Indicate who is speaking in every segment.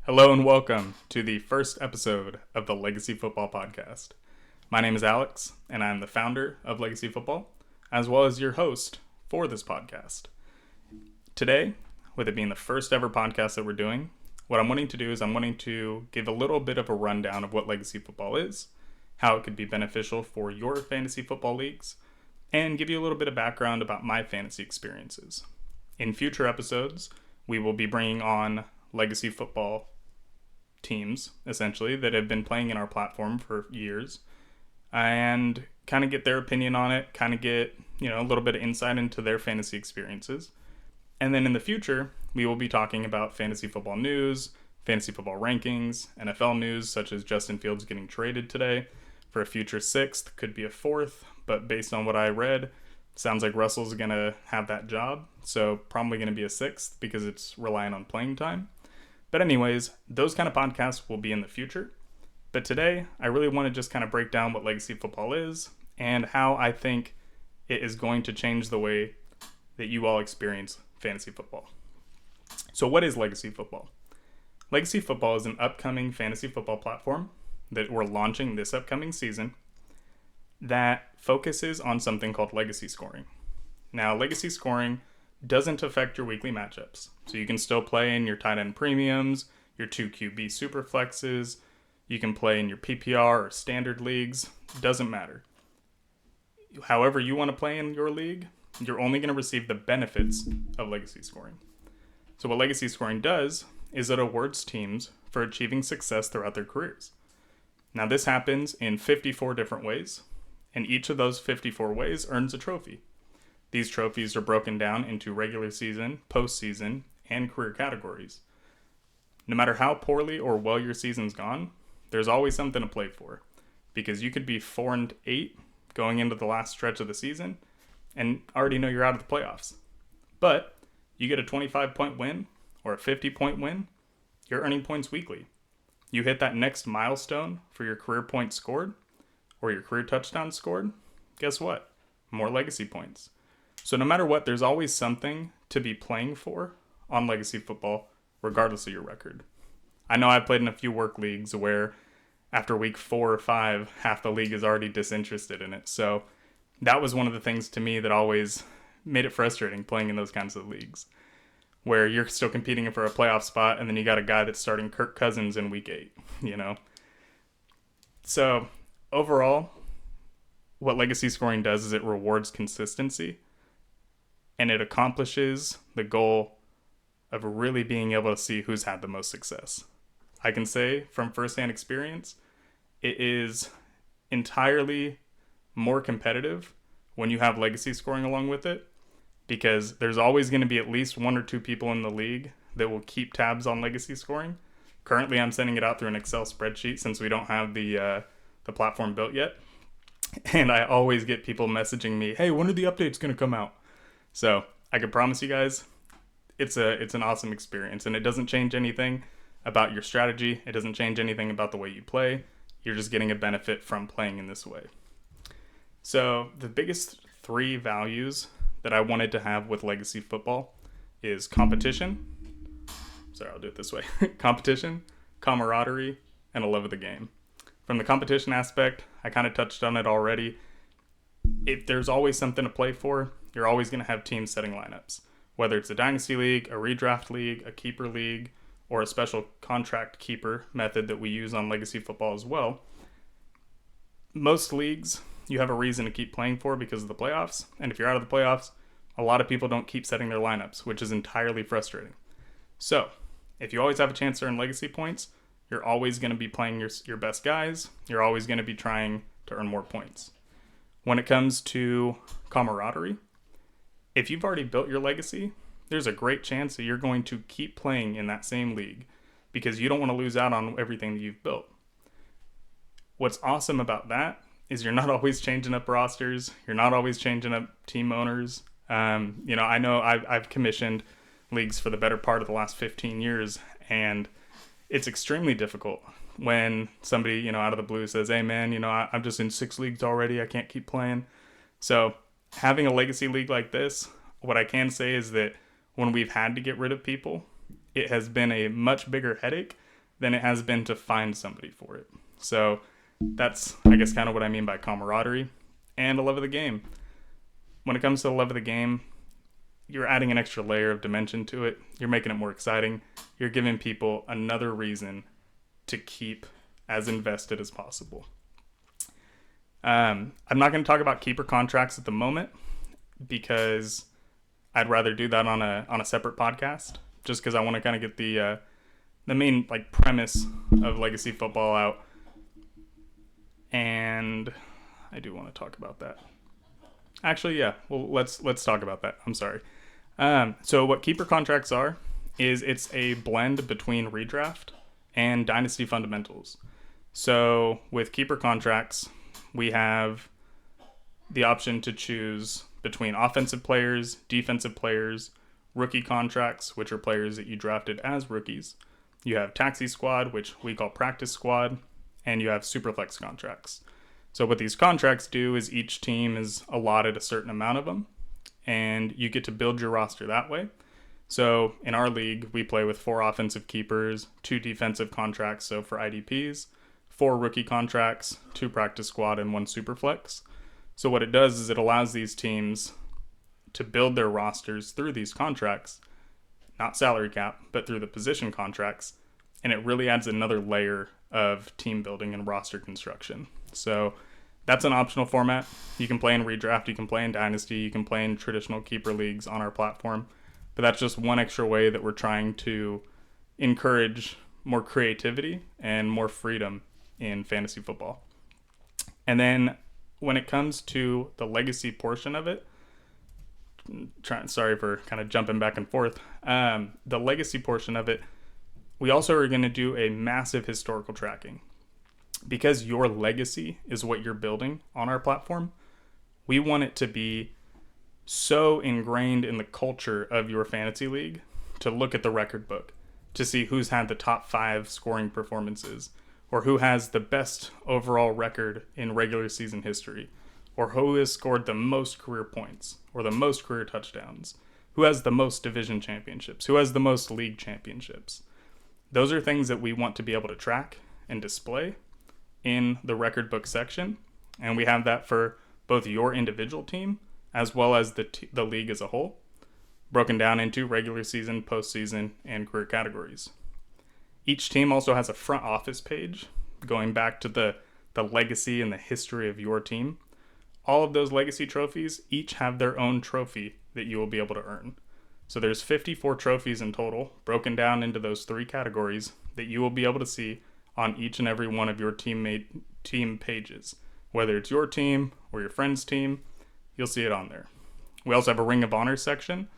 Speaker 1: Hello and welcome to the first episode of the Legacy Football Podcast. My name is Alex, and I'm the founder of Legacy Football, as well as your host for this podcast. Today, with it being the first ever podcast that we're doing, what I'm wanting to do is I'm wanting to give a little bit of a rundown of what Legacy Football is, how it could be beneficial for your fantasy football leagues, and give you a little bit of background about my fantasy experiences. In future episodes, we will be bringing on Legacy Football teams, essentially, that have been playing in our platform for years and kind of get their opinion on it, kind of get, a little bit of insight into their fantasy experiences. And then in the future, we will be talking about fantasy football news, fantasy football rankings, NFL news, such as Justin Fields getting traded today for a future sixth, could be a fourth, but based on what I read, sounds like Russell's going to have that job, so probably going to be a sixth because it's relying on playing time. But anyways, those kind of podcasts will be in the future. But today, I really want to just kind of break down what Legacy Football is and how I think it is going to change the way that you all experience fantasy football. So what is Legacy Football? Legacy Football is an upcoming fantasy football platform that we're launching this upcoming season that focuses on something called legacy scoring. Now, legacy scoring doesn't affect your weekly matchups. So you can still play in your tight end premiums, your 2 QB super flexes, you can play in your PPR or standard leagues, doesn't matter. However you want to play in your league, you're only going to receive the benefits of legacy scoring. So what legacy scoring does is it awards teams for achieving success throughout their careers. Now this happens in 54 different ways, and each of those 54 ways earns a trophy. These trophies are broken down into regular season, postseason, and career categories. No matter how poorly or well your season's gone, there's always something to play for, because you could be 4-8 going into the last stretch of the season and already know you're out of the playoffs. But you get a 25-point win or a 50-point win, you're earning points weekly. You hit that next milestone for your career points scored or your career touchdowns scored, guess what? More legacy points. So no matter what, there's always something to be playing for on Legacy Football, regardless of your record. I know I've played in a few work leagues where after week 4 or 5, half the league is already disinterested in it. So that was one of the things to me that always made it frustrating playing in those kinds of leagues, where you're still competing for a playoff spot and then you got a guy that's starting Kirk Cousins in week 8, So overall, what legacy scoring does is it rewards consistency. And it accomplishes the goal of really being able to see who's had the most success. I can say from firsthand experience, it is entirely more competitive when you have legacy scoring along with it, because there's always going to be at least 1 or 2 people in the league that will keep tabs on legacy scoring. Currently, I'm sending it out through an Excel spreadsheet since we don't have the platform built yet. And I always get people messaging me, hey, when are the updates going to come out? So I can promise you guys, it's an awesome experience, and it doesn't change anything about your strategy. It doesn't change anything about the way you play. You're just getting a benefit from playing in this way. So the biggest 3 values that I wanted to have with Legacy Football is competition. Sorry, I'll do it this way. Competition, camaraderie, and a love of the game. From the competition aspect, I kind of touched on it already. If there's always something to play for, you're always going to have teams setting lineups. Whether it's a dynasty league, a redraft league, a keeper league, or a special contract keeper method that we use on Legacy Football as well. Most leagues, you have a reason to keep playing for because of the playoffs. And if you're out of the playoffs, a lot of people don't keep setting their lineups, which is entirely frustrating. So, if you always have a chance to earn legacy points, you're always going to be playing your best guys. You're always going to be trying to earn more points. When it comes to camaraderie, if you've already built your legacy, there's a great chance that you're going to keep playing in that same league because you don't want to lose out on everything that you've built. What's awesome about that is you're not always changing up rosters. You're not always changing up team owners. I know I've commissioned leagues for the better part of the last 15 years, and it's extremely difficult when somebody, out of the blue says, hey man, I'm just in 6 leagues already. I can't keep playing. So having a legacy league like this, what I can say is that when we've had to get rid of people, it has been a much bigger headache than it has been to find somebody for it. So that's, I guess, kind of what I mean by camaraderie and a love of the game. When it comes to the love of the game, you're adding an extra layer of dimension to it. You're making it more exciting. You're giving people another reason to keep as invested as possible. I'm not going to talk about keeper contracts at the moment because I'd rather do that on a separate podcast, just because I want to kind of get the main premise of legacy football out, and I do want to talk about that. Actually, yeah. Well, let's talk about that. I'm sorry. So what keeper contracts are is it's a blend between redraft and dynasty fundamentals. So with keeper contracts, we have the option to choose between offensive players, defensive players, rookie contracts, which are players that you drafted as rookies. You have taxi squad, which we call practice squad, and you have superflex contracts. So what these contracts do is each team is allotted a certain amount of them, and you get to build your roster that way. So in our league, we play with 4 offensive keepers, 2 defensive contracts, so for IDPs, 4 rookie contracts, 2 practice squad, and 1 superflex. So what it does is it allows these teams to build their rosters through these contracts, not salary cap, but through the position contracts, and it really adds another layer of team building and roster construction. So that's an optional format. You can play in redraft, you can play in dynasty, you can play in traditional keeper leagues on our platform, but that's just one extra way that we're trying to encourage more creativity and more freedom in fantasy football. And then when it comes to the legacy portion of it, sorry for kind of jumping back and forth, the legacy portion of it, we also are going to do a massive historical tracking. Because your legacy is what you're building on our platform, we want it to be so ingrained in the culture of your fantasy league to look at the record book, to see who's had the top 5 scoring performances, or who has the best overall record in regular season history, or who has scored the most career points, or the most career touchdowns, who has the most division championships, who has the most league championships. Those are things that we want to be able to track and display in the record book section, and we have that for both your individual team as well as the league as a whole, broken down into regular season, postseason, and career categories. Each team also has a front office page going back to the legacy and the history of your team. All of those legacy trophies each have their own trophy that you will be able to earn. So there's 54 trophies in total, broken down into those 3 categories that you will be able to see on each and every one of your team pages. Whether it's your team or your friend's team, you'll see it on there. We also have a Ring of Honor section,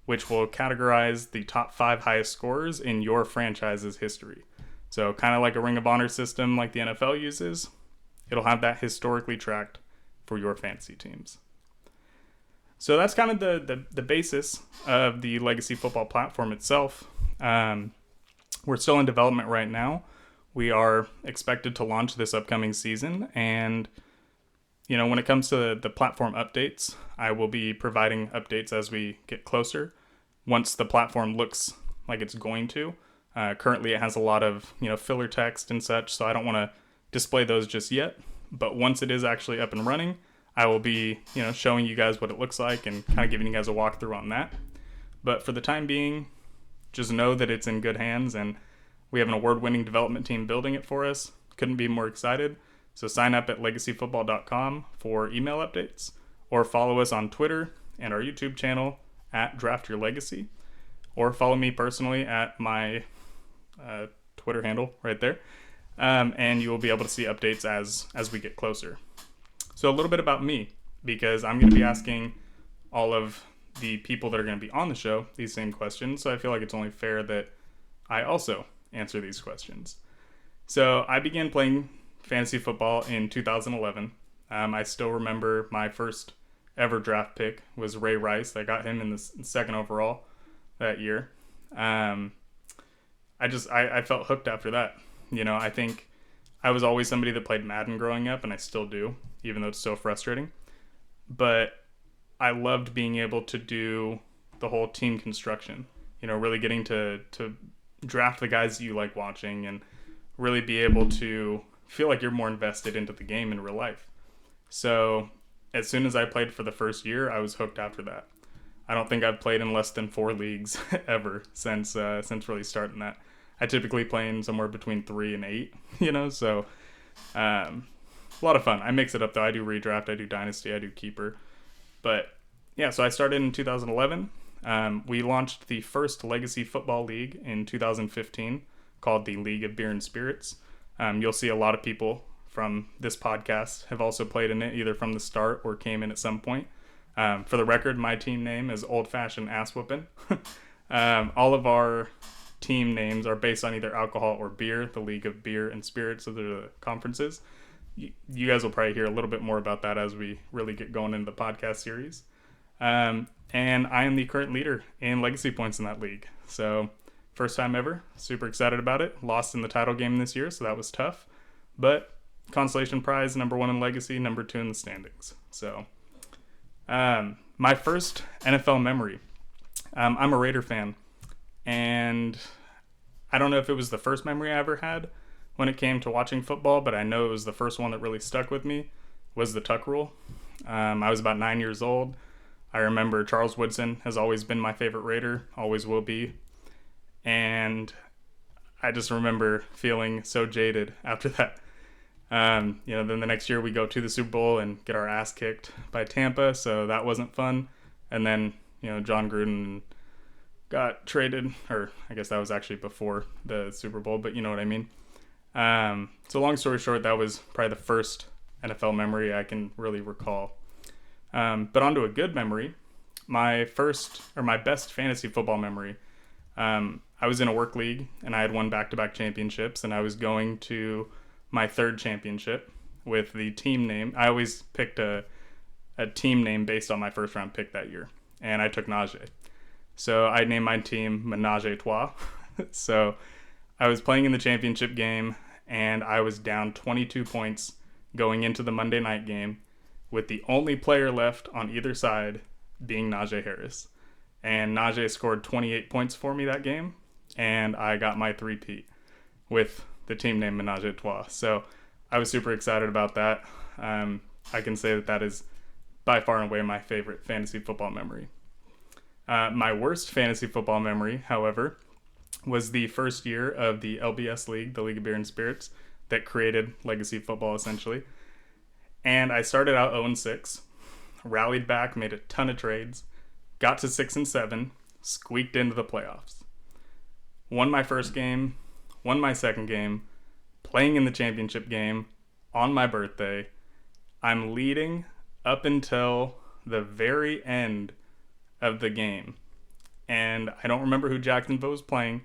Speaker 1: which will categorize the top 5 highest scorers in your franchise's history. So kind of like a Ring of Honor system like the NFL uses, it'll have that historically tracked for your fantasy teams. So that's kind of the basis of the Legacy Football platform itself. We're still in development right now. We are expected to launch this upcoming season, and when it comes to the platform updates, I will be providing updates as we get closer. Once the platform looks like it's going to. Currently it has a lot of filler text and such, so I don't want to display those just yet. But once it is actually up and running, I will be showing you guys what it looks like and kind of giving you guys a walkthrough on that. But for the time being, just know that it's in good hands, and we have an award-winning development team building it for us. Couldn't be more excited. So sign up at legacyfootball.com for email updates, or follow us on Twitter and our YouTube channel at Draft Your Legacy, or follow me personally at my Twitter handle right there, and you will be able to see updates as we get closer. So a little bit about me, because I'm going to be asking all of the people that are going to be on the show these same questions, so I feel like it's only fair that I also answer these questions. So I began playing fantasy football in 2011. I still remember my first ever draft pick was Ray Rice. I got him in the 2nd overall that year. I felt hooked after that. I think I was always somebody that played Madden growing up, and I still do, even though it's so frustrating. But I loved being able to do the whole team construction, really getting to draft the guys that you like watching and really be able to feel like you're more invested into the game in real life. So as soon as I played for the first year, I was hooked after that. I don't think I've played in less than 4 leagues ever since really starting that. I typically play in somewhere between 3 and 8, so a lot of fun. I mix it up though. I do redraft, I do dynasty, I do keeper. But yeah, so I started in 2011. We launched the first legacy football league in 2015 called the League of Beer and Spirits. You'll see a lot of people from this podcast have also played in it, either from the start or came in at some point. For the record, my team name is Old Fashioned Ass Whoopin'. All of our team names are based on either alcohol or beer, the League of Beer and Spirits, so they're the conferences. You guys will probably hear a little bit more about that as we really get going into the podcast series. And I am the current leader in legacy points in that league. So first time ever, super excited about it. Lost in the title game this year, so that was tough. But consolation prize, number 1 in legacy, number 2 in the standings. So my first NFL memory. I'm a Raider fan, and I don't know if it was the first memory I ever had when it came to watching football, but I know it was the first one that really stuck with me, was the tuck rule. I was about 9 years old. I remember Charles Woodson has always been my favorite Raider, always will be. And I just remember feeling so jaded after that. Then the next year we go to the Super Bowl and get our ass kicked by Tampa, so that wasn't fun. And then, John Gruden got traded, or I guess that was actually before the Super Bowl, but you know what I mean. So long story short, that was probably the first NFL memory I can really recall. But onto a good memory, my best fantasy football memory. I was in a work league and I had won back-to-back championships, and I was going to my 3rd championship with the team name. I always picked a team name based on my first round pick that year, and I took Najee. So I named my team Menage a Trois. So I was playing in the championship game, and I was down 22 points going into the Monday night game, with the only player left on either side being Najee Harris. And Najee scored 28 points for me that game, and I got my 3-peat with the team name Menage a Trois. So I was super excited about that. I can say that is by far and away my favorite fantasy football memory. My worst fantasy football memory, however, was the first year of the LBS League, the League of Beer and Spirits, that created legacy football essentially. And I started out 0-6, rallied back, made a ton of trades, got to 6-7, squeaked into the playoffs. Won my first game, won my second game, playing in the championship game on my birthday. I'm leading up until the very end of the game. And I don't remember who Jacksonville was playing,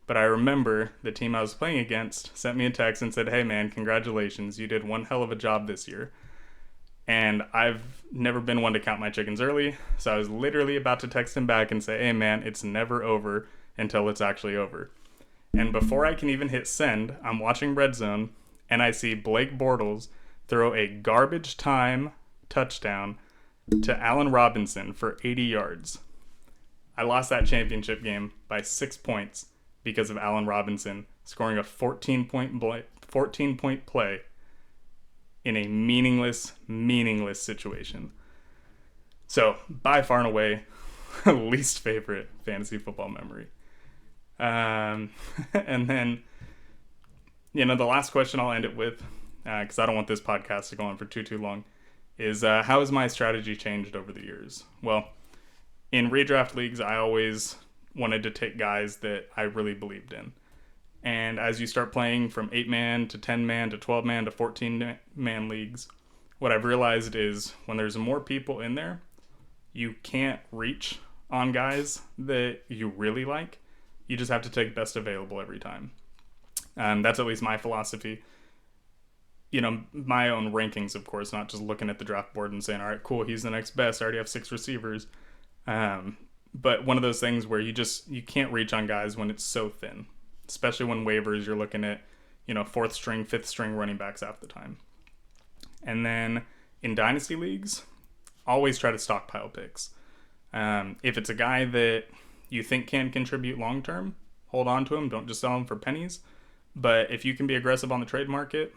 Speaker 1: but I remember the team I was playing against sent me a text and said, "Hey man, congratulations, you did one hell of a job this year." And I've never been one to count my chickens early, so I was literally about to text him back and say, "Hey man, it's never over until it's actually over." And before I can even hit send, I'm watching Red Zone, and I see Blake Bortles throw a garbage time touchdown to Allen Robinson for 80 yards. I lost that championship game by 6 points because of Allen Robinson scoring a 14-point play in a meaningless situation. So, by far and away, least favorite fantasy football memory. And then, the last question I'll end it with, because I don't want this podcast to go on for too long, is how has my strategy changed over the years? Well, in redraft leagues, I always wanted to take guys that I really believed in. And as you start playing from 8-man to 10-man to 12-man to 14-man leagues, what I've realized is when there's more people in there, you can't reach on guys that you really like. You just have to take best available every time. That's at least my philosophy. My own rankings, of course, not just looking at the draft board and saying, all right, cool, he's the next best. I already have 6 receivers. But one of those things where you can't reach on guys when it's so thin, especially when waivers, you're looking at, 4th string, 5th string running backs half the time. And then in dynasty leagues, always try to stockpile picks. If it's a guy that you think can contribute long-term, hold on to them. Don't just sell them for pennies. But if you can be aggressive on the trade market,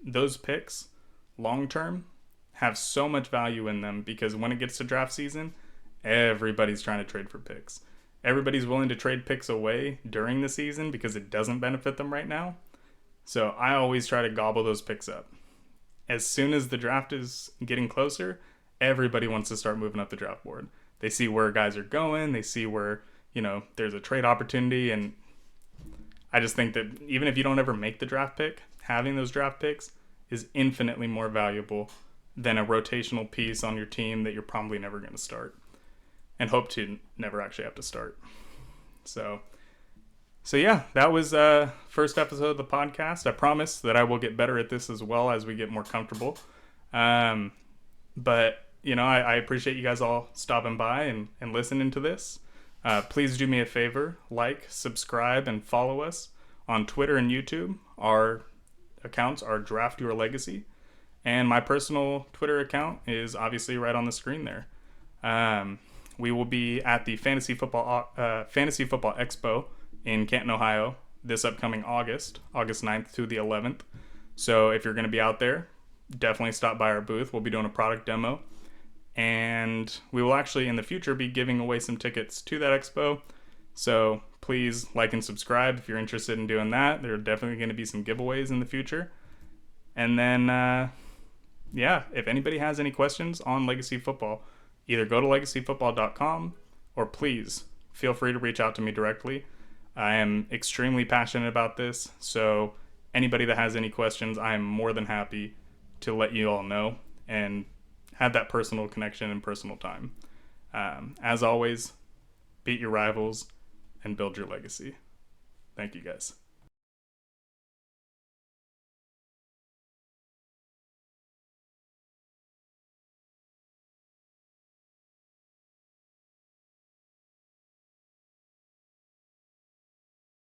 Speaker 1: those picks, long term, have so much value in them because when it gets to draft season, everybody's trying to trade for picks. Everybody's willing to trade picks away during the season because it doesn't benefit them right now. So I always try to gobble those picks up. As soon as the draft is getting closer, everybody wants to start moving up the draft board. They see where guys are going. They see where, there's a trade opportunity. And I just think that even if you don't ever make the draft pick, having those draft picks is infinitely more valuable than a rotational piece on your team that you're probably never going to start and hope to never actually have to start. So yeah, that was first episode of the podcast. I promise that I will get better at this as well as we get more comfortable. But I appreciate you guys all stopping by and listening to this. Please do me a favor, like, subscribe, and follow us on Twitter and YouTube. Our accounts are Draft Your Legacy, and my personal Twitter account is obviously right on the screen there. We will be at the Fantasy Football Expo in Canton, Ohio this upcoming August 9th to the 11th. So if you're going to be out there, definitely stop by our booth. We'll be doing a product demo, and we will actually in the future be giving away some tickets to that expo. So please like and subscribe if you're interested in doing that. There are definitely going to be some giveaways in the future. And then, if anybody has any questions on Legacy Football, either go to legacyfootball.com or please feel free to reach out to me directly. I am extremely passionate about this, so anybody that has any questions, I am more than happy to let you all know and have that personal connection and personal time. As always, beat your rivals and build your legacy. Thank you guys.